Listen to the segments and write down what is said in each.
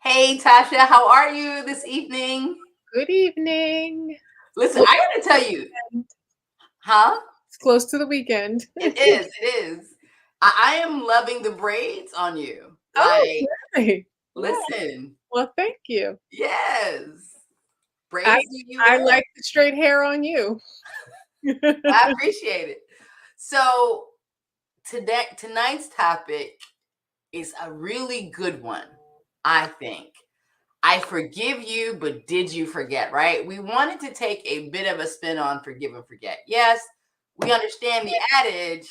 Hey, Tasha, how are you this evening? Good evening. Listen, Close I got to to the tell you, weekend. huh? It's close to the weekend. It is. I am loving the braids on you. Oh, Like, great. Yeah. listen, Well, thank you. yes, I braids do you I well. like the straight hair on you. I appreciate it. So, tonight's topic is a really good one, I think. I forgive you, but did you forget, right? We wanted to take a bit of a spin on forgive and forget. Yes, we understand the adage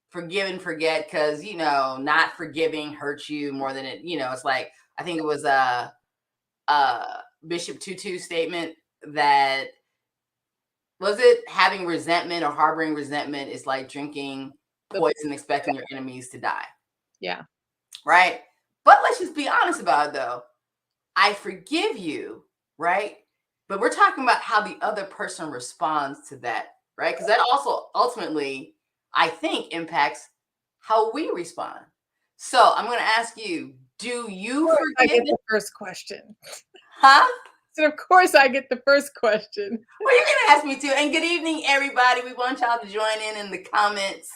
forgive and forget because, not forgiving hurts you more than it's like, I think it was a Bishop Tutu statement that was it having resentment or harboring resentment is like drinking The poison, expecting your enemies to die, Yeah. right? But let's just be honest about it though. I forgive you, right? But we're talking about how the other person responds to that, right? Because that also ultimately, I think, impacts how we respond. So I'm going to ask you, do Of you course I forgive? get the first question. Huh? So of course I get the first question. Well, you're going to ask me too. And good evening, everybody. We want y'all to join in the comments,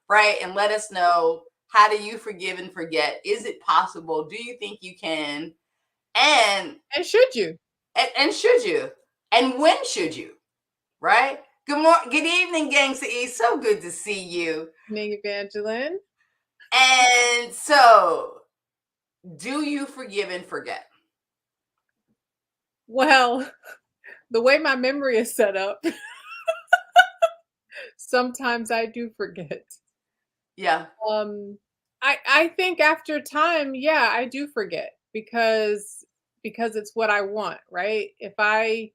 right? And let us know, how do you forgive and forget? Is it possible? Do you think you can? And And should you? and should you? And when should you? Right? Good evening, Gangsta E. So good to see you. Evening, Evangeline. And so, do you forgive and forget? Well, the way my memory is set up, sometimes I do forget. Yeah. Um, I think after time, yeah, I do forget because it's what I want, right? If I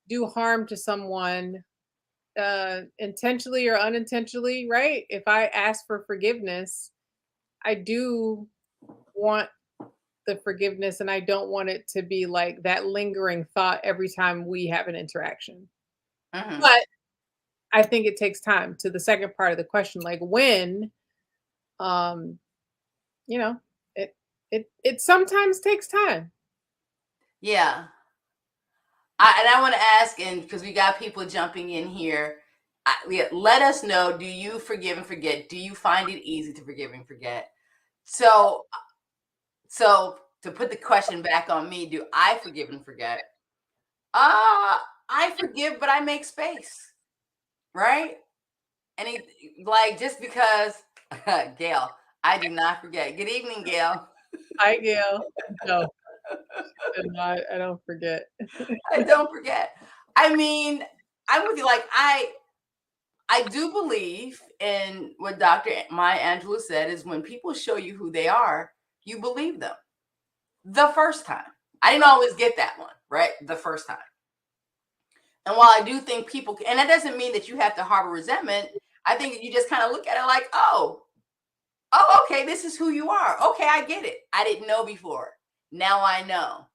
do harm to someone, intentionally or unintentionally, right? If I ask for forgiveness, I do want the forgiveness, and I don't want it to be like that lingering thought every time we have an interaction. Hmm. But I think it takes time. To the second part of the question, like when, um, you know, it it sometimes takes time. Yeah. And I want to ask, and because we got people jumping in here, let us know, do you forgive and forget? Do you find it easy to forgive and forget? So, so to put the question back on me, do I forgive and forget? I forgive, but I make space, right? And like just because Gail, I do not forget. Good evening, Gail. Hi, Gail. No, I don't forget. I don't forget. I mean, I'm with you. Like I do believe in what Dr. Maya Angelou said is when people show you who they are, you believe them the first time. I didn't always get that one, right? The first time. And while I do think people, and that doesn't mean that you have to harbor resentment, I think that you just kind of look at it like, oh, okay, this is who you are. Okay, I get it. I didn't know before. Now I know.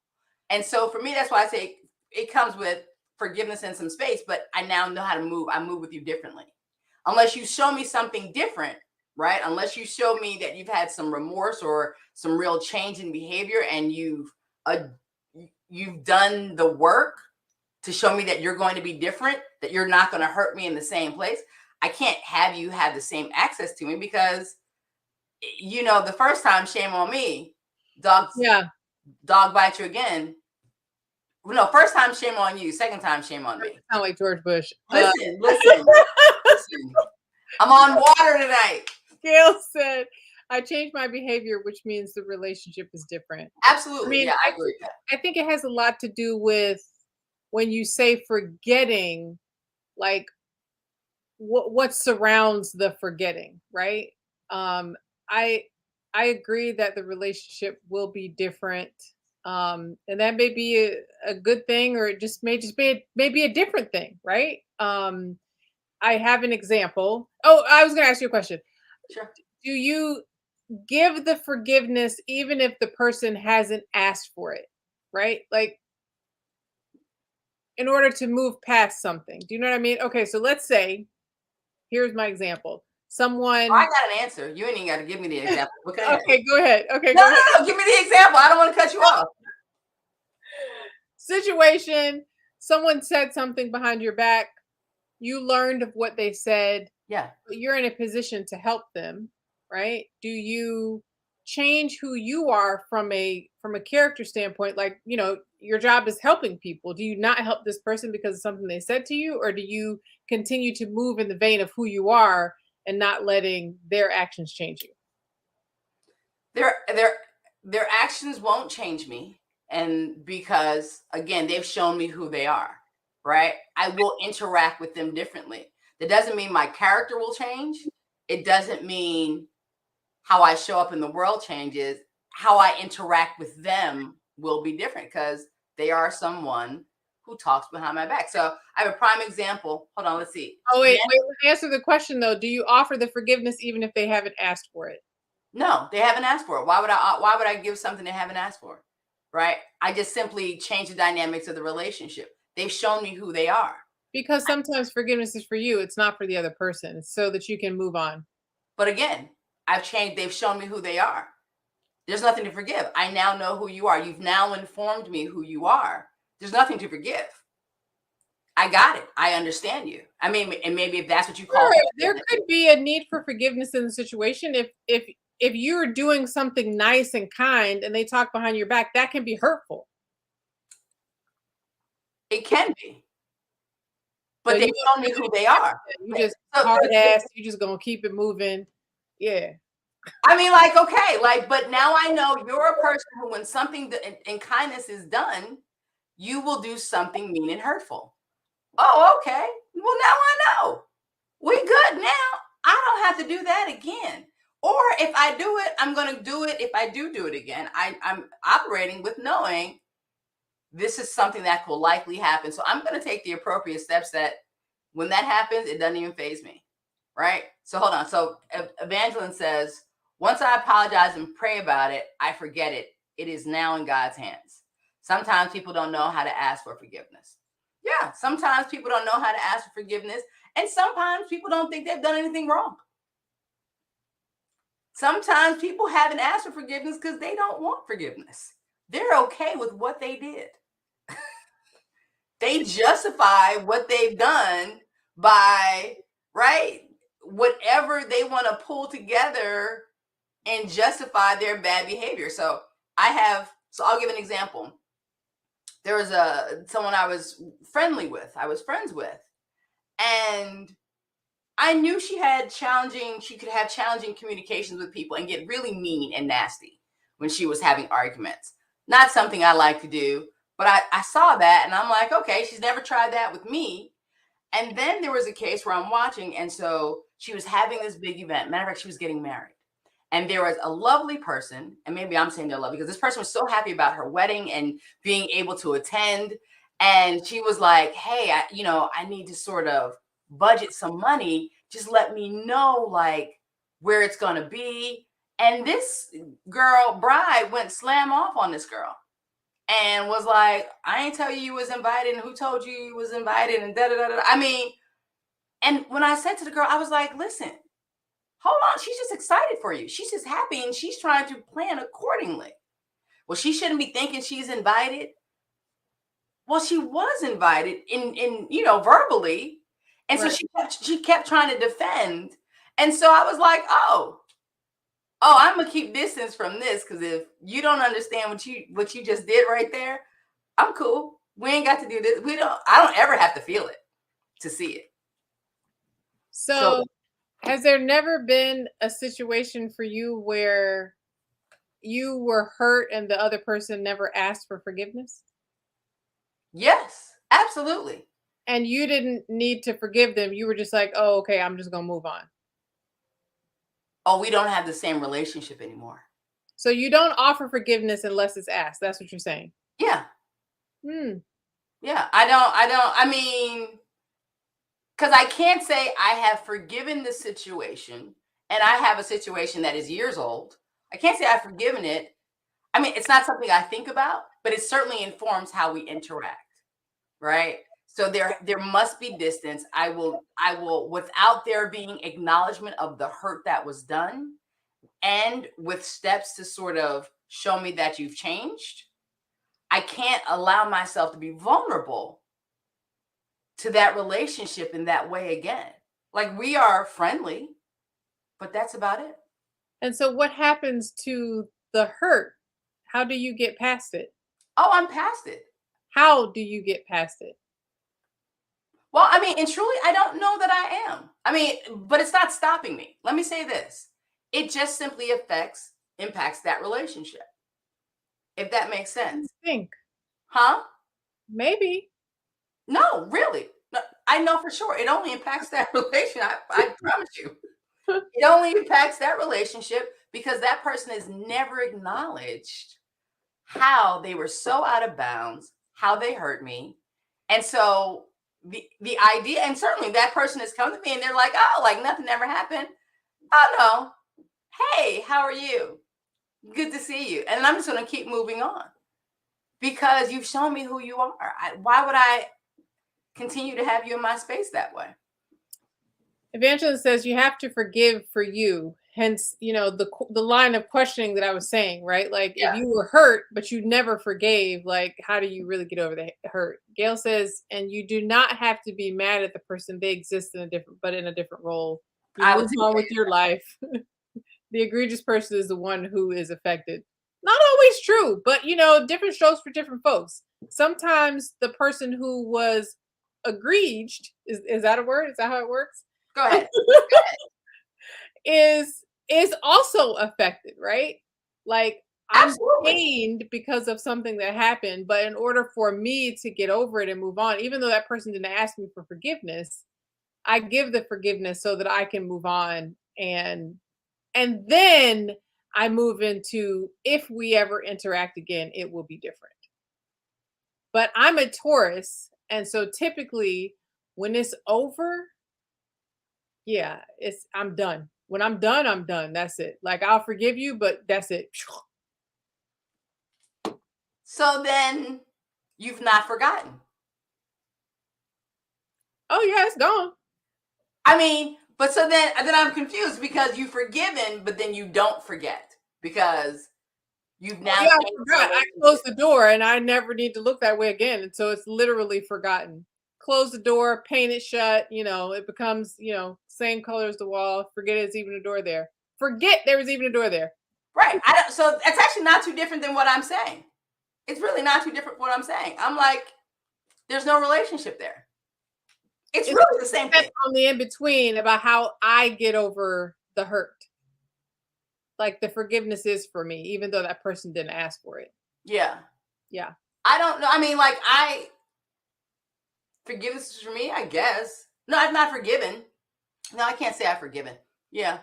And so for me, that's why I say it comes with forgiveness and some space, but I now know how to move. I move with you differently. Unless you show me something different, right? Unless you show me that you've had some remorse or some real change in behavior and uh, you've done the work to show me that you're going to be different, that you're not going to hurt me in the same place. I can't have you have the same access to me because the first time, shame on me. Dogs Yeah, dog bite you again. No, first time, shame on you. Second time, shame on me. sound like George Bush. Listen. I'm on water tonight. Gail said, "I changed my behavior, which means the relationship is different." I Absolutely. mean, Yeah, I agree with that. I think it has a lot to do with when you say forgetting, like what surrounds the forgetting, right? Um, I I agree that the relationship will be different, and that may be a good thing, or it just be maybe a different thing, right? I have an example. Oh, I was going to ask you a question. Sure. Do you give the forgiveness even if the person hasn't asked for it, right? Like in order to move past something. Do you know what I mean? Okay, so let's say, here's my example. someone. I got an answer. You ain't even got to give me the example. Okay, Okay, go ahead. Okay, no, go ahead. no, give me the example. I don't want to cut you off. Situation, someone said something behind your back, you learned of what they said, Yeah. but you're in a position to help them, right? Do you change who you are from a character standpoint? Like, your job is helping people. Do you not help this person because of something they said to you, or do you continue to move in the vein of who you are and not letting their actions change you? Their actions won't change me, and because again, they've shown me who they are, right? I will interact with them differently. That doesn't mean my character will change. It doesn't mean how I show up in the world changes. How I interact with them will be different because they are someone who talks behind my back. So I have a prime example. Hold on, let's see. Oh, wait, answer the question though. Do you offer the forgiveness even if they haven't asked for it? No, they haven't asked for it. Why would I give something they haven't asked for? Right? I just simply change the dynamics of the relationship. They've shown me who they are. Because sometimes forgiveness is for you, it's not for the other person, it's so that you can move on. But again, I've changed, they've shown me who they are. There's nothing to forgive. I now know who you are. You've now informed me who you are. There's nothing to forgive. I got it. I understand you. I mean, and maybe if that's what you call Sure, it. there could be a need for forgiveness in the situation. If you're doing something nice and kind and they talk behind your back, that can be hurtful. It can be. So But they've you shown me who they are. You just So- hard ass, you just gonna keep it moving. Yeah. I mean, like, okay, like, but now I know you're a person who, when something in kindness is done, you will do something mean and hurtful. Oh, okay. Well, now I know. We good now. I don't have to do that again. Or if I do it, I'm going to do it. If I do it again, I'm operating with knowing this is something that will likely happen. So I'm going to take the appropriate steps that when that happens, it doesn't even faze me. Right? So hold on. So Evangeline says, once I apologize and pray about it, I forget it. It is now in God's hands. Sometimes people don't know how to ask for forgiveness. Yeah, sometimes people don't know how to ask for forgiveness. And sometimes people don't think they've done anything wrong. Sometimes people haven't asked for forgiveness because they don't want forgiveness. They're okay with what they did. They justify what they've done by, right, whatever they want to pull together and justify their bad behavior. So I'll give an example. There was someone I was friends with, and I knew she could have challenging communications with people and get really mean and nasty when she was having arguments. Not something I like to do, but I saw that and I'm like, okay, she's never tried that with me. And then there was a case where I'm watching, and so she was having this big event. Matter of fact, she was getting married. And there was a lovely person, and maybe I'm saying they're lovely because this person was so happy about her wedding and being able to attend. And she was like, hey, I need to sort of budget some money. Just let me know like where it's going to be. And this bride went slam off on this girl and was like, I ain't tell you was invited, and who told you was invited, and da da da da. I mean, and when I said to the girl, I was like, listen, hold on, she's just excited for you. She's just happy and she's trying to plan accordingly. Well, she shouldn't be thinking she's invited. Well, she was invited in verbally. And Right. so she kept trying to defend. And so I was like, oh, I'm gonna keep distance from this, because if you don't understand what you just did right there, I'm cool. We ain't got to do this. I don't ever have to feel it to see it. So has there never been a situation for you where you were hurt and the other person never asked for forgiveness? Yes, absolutely. And you didn't need to forgive them. You were just like, oh, okay, I'm just going to move on. Oh, we don't have the same relationship anymore. So you don't offer forgiveness unless it's asked. That's what you're saying. Yeah. Hmm. Yeah. I mean, because I can't say I have forgiven the situation, and I have a situation that is years old. I can't say I've forgiven it. I mean, it's not something I think about, but it certainly informs how we interact. Right. So there must be distance. I will without there being acknowledgement of the hurt that was done, and with steps to sort of show me that you've changed. I can't allow myself to be vulnerable to that relationship in that way again. Like, we are friendly, but that's about it. And so what happens to the hurt? How do you get past it? Oh, I'm past it. How do you get past it? Well, I mean, and truly, I don't know that I am. I mean, but it's not stopping me. Let me say this. It just simply impacts that relationship. If that makes sense. Think. Huh? Maybe. No, really. No, I know for sure. It only impacts that relationship. I promise you. It only impacts that relationship because that person has never acknowledged how they were so out of bounds, how they hurt me. And so the idea, and certainly that person has come to me and they're like, oh, like nothing ever happened. Oh no. Hey, how are you? Good to see you. And I'm just going to keep moving on because you've shown me who you are. Why would I continue to have you in my space that way? Evangelist says you have to forgive for you. Hence, the line of questioning that I was saying, right? Like Yeah. if you were hurt, but you never forgave, like how do you really get over the hurt? Gail says, and you do not have to be mad at the person. They exist in a different role. You I move would on with your life. The egregious person is the one who is affected. Not always true, but different strokes for different folks. Sometimes the person who was egreged, is that a word? Is that how it works? Go ahead. is also affected, right? Like I'm Absolutely. pained because of something that happened, but in order for me to get over it and move on, even though that person didn't ask me for forgiveness, I give the forgiveness so that I can move on, and then I move into, if we ever interact again, it will be different. But I'm a Taurus, and so typically when it's over, yeah, I'm done. When I'm done, I'm done. That's it. Like I'll forgive you, but that's it. So then you've not forgotten. Oh yeah, it's gone. I mean, but so then I'm confused because you've forgiven, but then you don't forget because you've now Yeah, I changed the forgot. I relationship. closed the door and I never need to look that way again. And so it's literally forgotten. Close the door, paint it shut, it becomes, same color as the wall. Forget there's even a door there. Forget there was even a door there. Right. So it's actually not too different than what I'm saying. It's really not too different from what I'm saying. I'm like, there's no relationship there. It's really the same thing. On the in between about how I get over the hurt. Like the forgiveness is for me, even though that person didn't ask for it. Yeah. Yeah. I don't know. I mean, like, forgiveness is for me, I guess. No, I've not forgiven. No, I can't say I've forgiven. Yeah.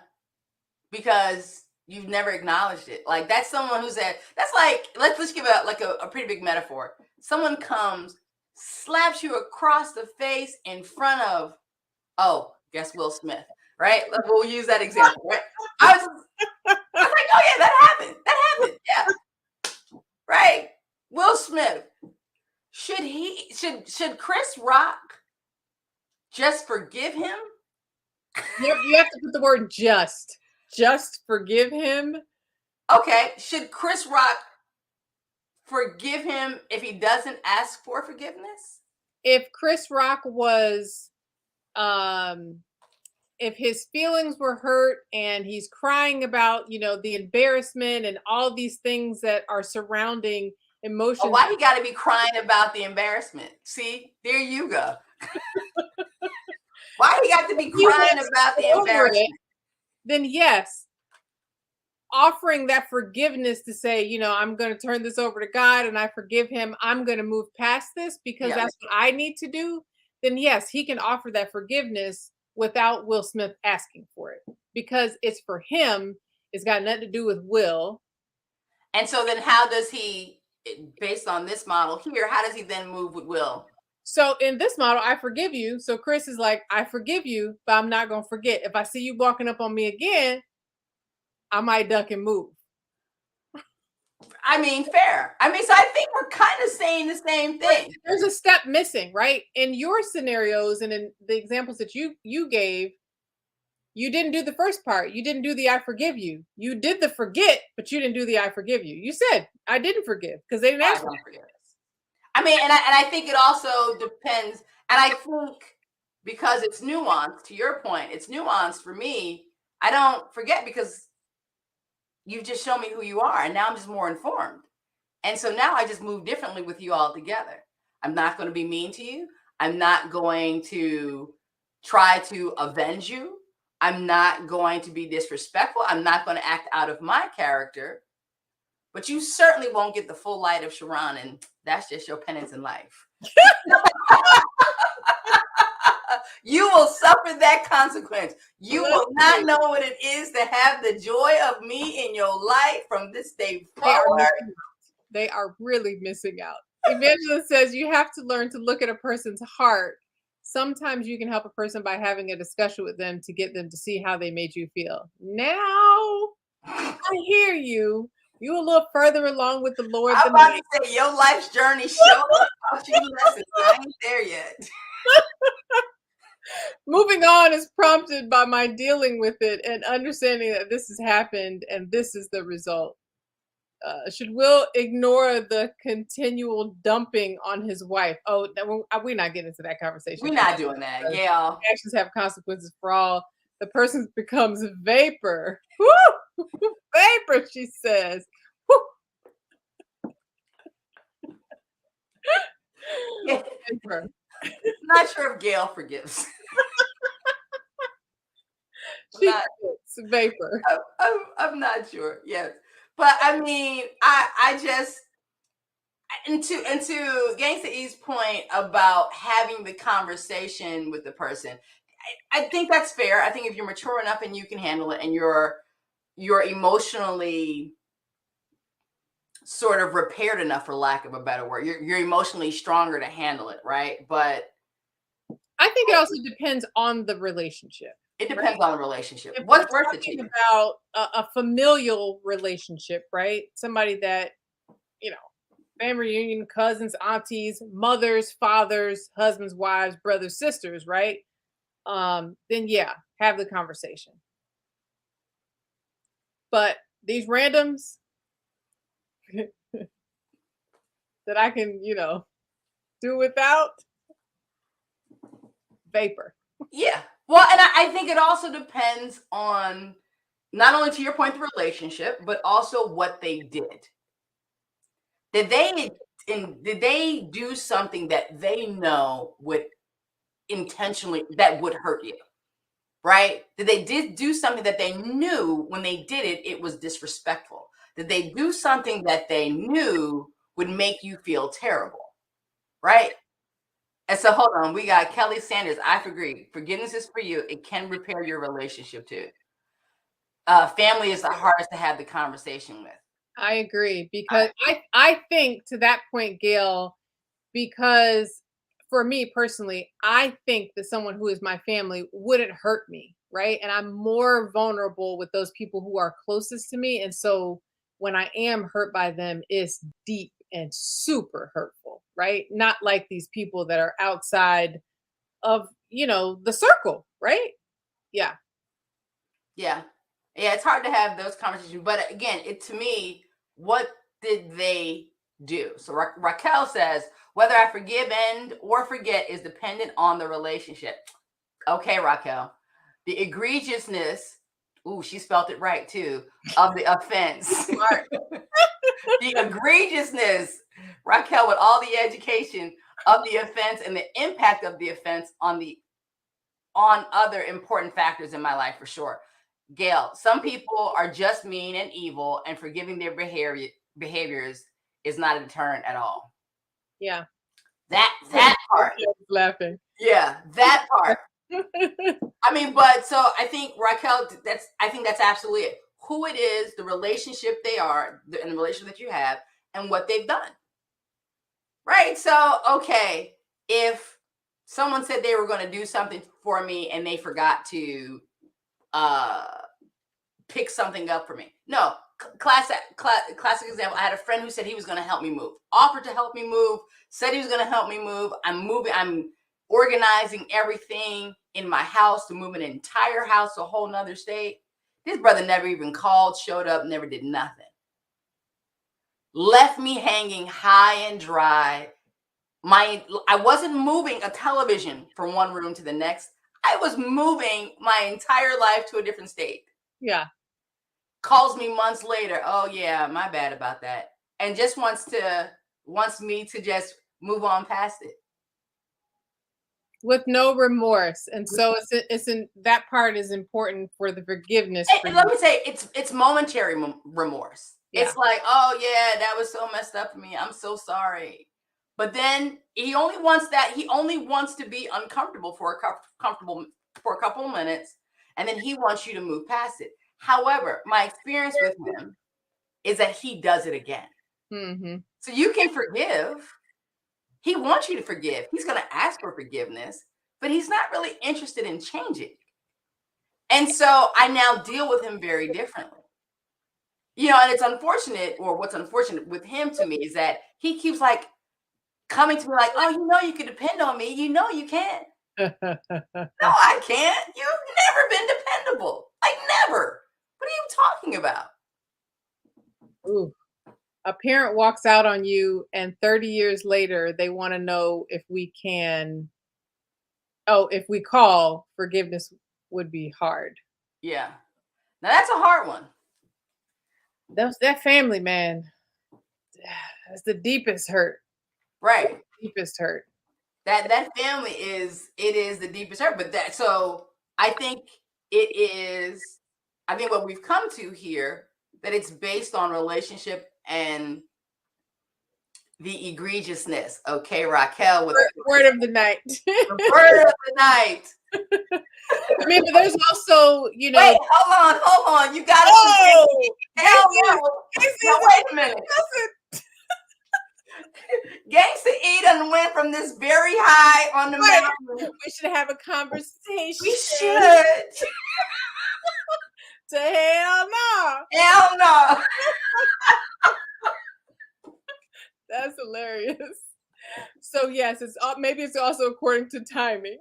Because you've never acknowledged it. Like, that's someone who's that's like, let's give a pretty big metaphor. Someone comes, slaps you across the face in front of, guess Will Smith, right? We'll use that example, right? I was like, oh yeah, that happened. Yeah. Right. Will Smith. Should Chris Rock just forgive him? You have to put the word just forgive him. Okay. Should Chris Rock forgive him if he doesn't ask for forgiveness? If Chris Rock was, if his feelings were hurt and he's crying about, the embarrassment and all these things that are surrounding emotions. Oh, why he got to be crying about the embarrassment? See, there you go. Why he got to be crying about the embarrassment? Then yes, offering that forgiveness to say, I'm going to turn this over to God and I forgive him. I'm going to move past this because that's what I need to do. Then yes, he can offer that forgiveness without Will Smith asking for it because it's for him. It's got nothing to do with Will. And so then how does he, based on this model here, how does he then move with Will? So in this model, I forgive you. So Chris is like, I forgive you, but I'm not going to forget. If I see you walking up on me again, I might duck and move. I mean, fair. I mean, so I think we're kind of saying the same thing. There's a step missing, right? In your scenarios and in the examples that you gave, you didn't do the first part. You didn't do the I forgive you. You did the forget, but you didn't do the I forgive you. You said I didn't forgive because they didn't I ask for don't forget this. I mean, and I think it also depends. And I think because it's nuanced, to your point, it's nuanced for me. I don't forget because you've just shown me who you are, and now I'm just more informed. And so now I just move differently with you all together. I'm not going to be mean to you. I'm not going to try to avenge you. I'm not going to be disrespectful. I'm not going to act out of my character. But you certainly won't get the full light of Sharon, and that's just your penance in life. You will suffer that consequence. You will not know what it is to have the joy of me in your life from this day forward. They are really missing out. Evangelist says you have to learn to look at a person's heart. Sometimes you can help a person by having a discussion with them to get them to see how they made you feel. Now, I hear you. You a little further along with the Lord. I'm about to say your life's journey show taught you lessons. I ain't there yet. Moving on is prompted by my dealing with it and understanding that this has happened and this is the result. Should Will ignore the continual dumping on his wife? Oh, we're not getting into that conversation. We're not doing that, Gail. Actions have consequences for all. The person becomes vapor. Woo! Vapor, she says. Vapor. Not sure if Gail forgives. It's vapor. I'm not sure. Yes. But I mean, I just into Gangsta E's point about having the conversation with the person. I think that's fair. I think if you're mature enough and you can handle it, and you're emotionally sort of repaired enough, for lack of a better word, you're emotionally stronger to handle it, right? But I think it also depends on the relationship. It depends on the relationship. If What's worth it to you? About a familial relationship, right? Somebody that, family reunion, cousins, aunties, mothers, fathers, husbands, wives, brothers, sisters, right? Then yeah, have the conversation. But these randoms that I can, do without, vapor. Yeah. Well, and I think it also depends on, not only to your point, the relationship, but also what they did. Did they do something that they know would intentionally, that would hurt you? Right? Did they do something that they knew when they did it, it was disrespectful? Did they do something that they knew would make you feel terrible? Right? And so hold on, we got Kelly Sanders. I agree. Forgiveness is for you. It can repair your relationship too. Family is the hardest to have the conversation with. I agree, because I think, to that point, Gail, because for me personally, I think that someone who is my family wouldn't hurt me, right? And I'm more vulnerable with those people who are closest to me. And so when I am hurt by them, it's deep and super hurtful, right? Not like these people that are outside of, the circle, right? Yeah. Yeah. Yeah, it's hard to have those conversations. But again, to me, what did they do? So Raquel says, whether I forgive and or forget is dependent on the relationship. Okay, Raquel. The egregiousness, she spelled it right too, of the offense. The egregiousness, Raquel, with all the education of the offense and the impact of the offense on other important factors in my life, for sure. Gail, some people are just mean and evil, and forgiving their behaviors is not a deterrent at all. Yeah. That part. Laughing. Yeah, that part. I mean, but so I think, Raquel, that's absolutely it. Who it is, the relationship they are, and the relationship that you have, and what they've done. Right? So, okay, if someone said they were going to do something for me and they forgot to pick something up for me. No, classic example. I had a friend who said he was going to help me move, offered to help me move, said he was going to help me move. I'm moving. I'm organizing everything in my house to move an entire house to a whole nother state. This brother never even called, showed up, never did nothing. Left me hanging high and dry. I wasn't moving a television from one room to the next. I was moving my entire life to a different state. Yeah. Calls me months later. Oh yeah, my bad about that. And just wants me to just move on past it. With no remorse. And so it's in that part is important for the forgiveness. And let me say, it's momentary remorse. Yeah. It's like, oh yeah, that was so messed up for me. I'm so sorry. But then he only wants to be uncomfortable for a couple of minutes, and then he wants you to move past it. However, my experience with him is that he does it again. Mm-hmm. So you can forgive. He wants you to forgive. He's going to ask for forgiveness, but he's not really interested in changing. And so I now deal with him very differently. And it's unfortunate, or what's unfortunate with him to me is that he keeps like coming to me like, oh, you can depend on me. You can. No, I can't. You've never been dependable. Like never. What are you talking about? Ooh. A parent walks out on you and 30 years later, they want to know if we call, forgiveness would be hard. Yeah. Now that's a hard one. That family, man. That's the deepest hurt. Right. Deepest hurt. That family is the deepest hurt. But so I think what we've come to here, that it's based on relationship and the egregiousness. Okay, Raquel with word of the night. Word of the night. I mean, but there's also, Wait, hold on. You gotta hell no. Now, wait a minute. Gangsta E done went from this very high on the mountain. We should have a conversation. We should. To hell no. Hell no. That's hilarious. So yes, maybe it's also according to timing.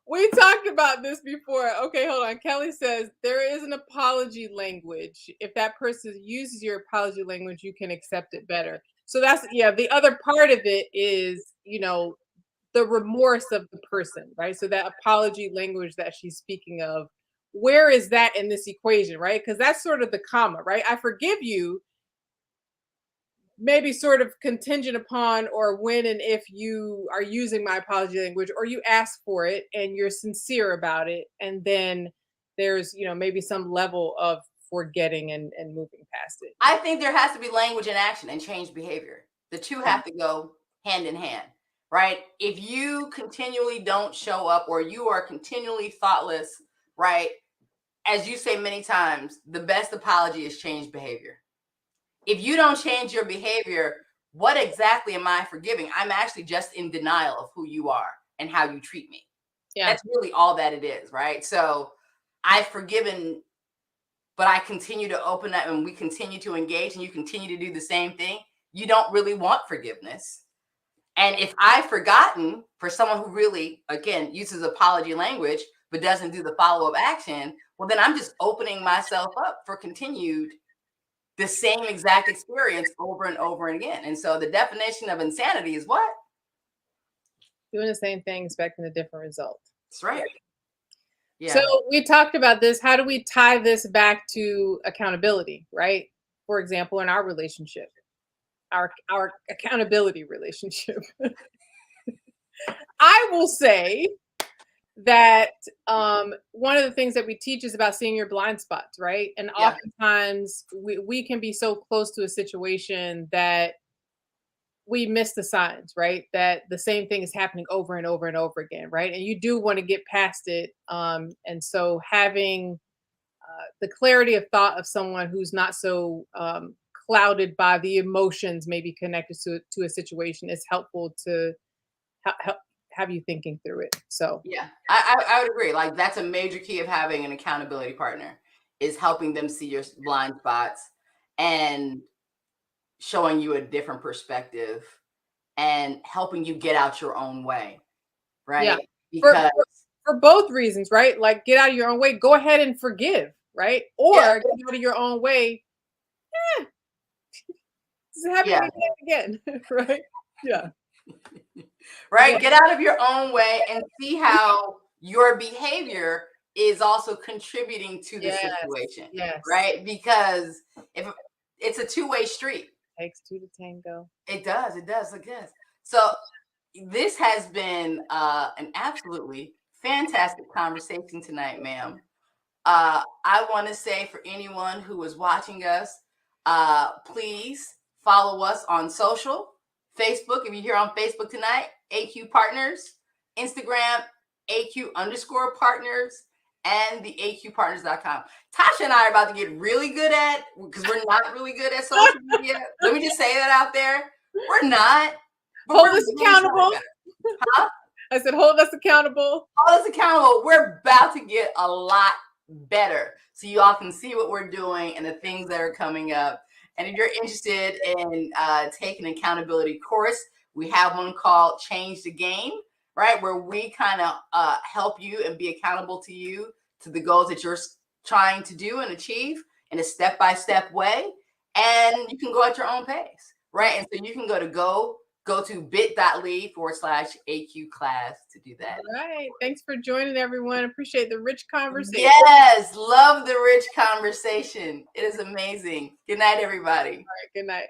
We talked about this before. Okay, hold on. Kelly says there is an apology language. If that person uses your apology language, you can accept it better. So that's, the other part of it is, the remorse of the person, right? So that apology language that she's speaking of, where is that in this equation, right? Because that's sort of the comma, right? I forgive you, maybe sort of contingent upon or when and if you are using my apology language, or you ask for it and you're sincere about it. And then there's, maybe some level of forgetting and moving past it. I think there has to be language and action and change behavior. The two have to go hand in hand, right? If you continually don't show up, or you are continually thoughtless, right? As you say many times, the best apology is change behavior. If you don't change your behavior, what exactly am I forgiving? I'm actually just in denial of who you are and how you treat me. Yeah. That's really all that it is, right? So I've forgiven, but I continue to open up and we continue to engage and you continue to do the same thing. You don't really want forgiveness. And if I've forgotten, for someone who really, again, uses apology language, but doesn't do the follow-up action, well, then I'm just opening myself up for the same exact experience over and over again. And so the definition of insanity is what? Doing the same thing, expecting a different result. That's right. Yeah. So we talked about this. How do we tie this back to accountability, right? For example, in our relationship, our accountability relationship. I will say that one of the things that we teach is about seeing your blind spots, right? And oftentimes we can be so close to a situation that we miss the signs, right? That the same thing is happening over and over and over again, right? And you do want to get past it. And so having the clarity of thought of someone who's not so clouded by the emotions maybe connected to a situation is helpful to have you thinking through it. So Yeah, I would agree. Like that's a major key of having an accountability partner is helping them see your blind spots and showing you a different perspective and helping you get out your own way, yeah, right? for Because for both reasons, right? Like get out of your own way, go ahead and forgive, right? Or yeah, get out of your own way, just have it yeah, again, right? Yeah. Yeah. right. Get out of your own way and see how your behavior is also contributing to the Yes. situation, Yes. right? Because if it's a two-way street. Takes two to tango. It does. It does. It does. So this has been an absolutely fantastic conversation tonight, ma'am. I want to say for anyone who is watching us, please follow us on social, Facebook. If you're here on Facebook tonight, AQ Partners, Instagram, AQ_partners, and the AQpartners.com. Tasha and I are about to get really good at, because we're not really good at social media. Let me just say that out there. We're not. But Hold we're us really trying to accountable. get better. Huh? I said, hold us accountable. Hold us accountable. We're about to get a lot better so you all can see what we're doing and the things that are coming up. And if you're interested in taking an accountability course, we have one called Change the Game, right? Where we kind of help you and be accountable to you to the goals that you're trying to do and achieve in a step-by-step way. And you can go at your own pace, right? And so you can go to bit.ly/AQ class to do that. All right. Thanks for joining, everyone. Appreciate the rich conversation. Yes, love the rich conversation. It is amazing. Good night, everybody. All right. Good night.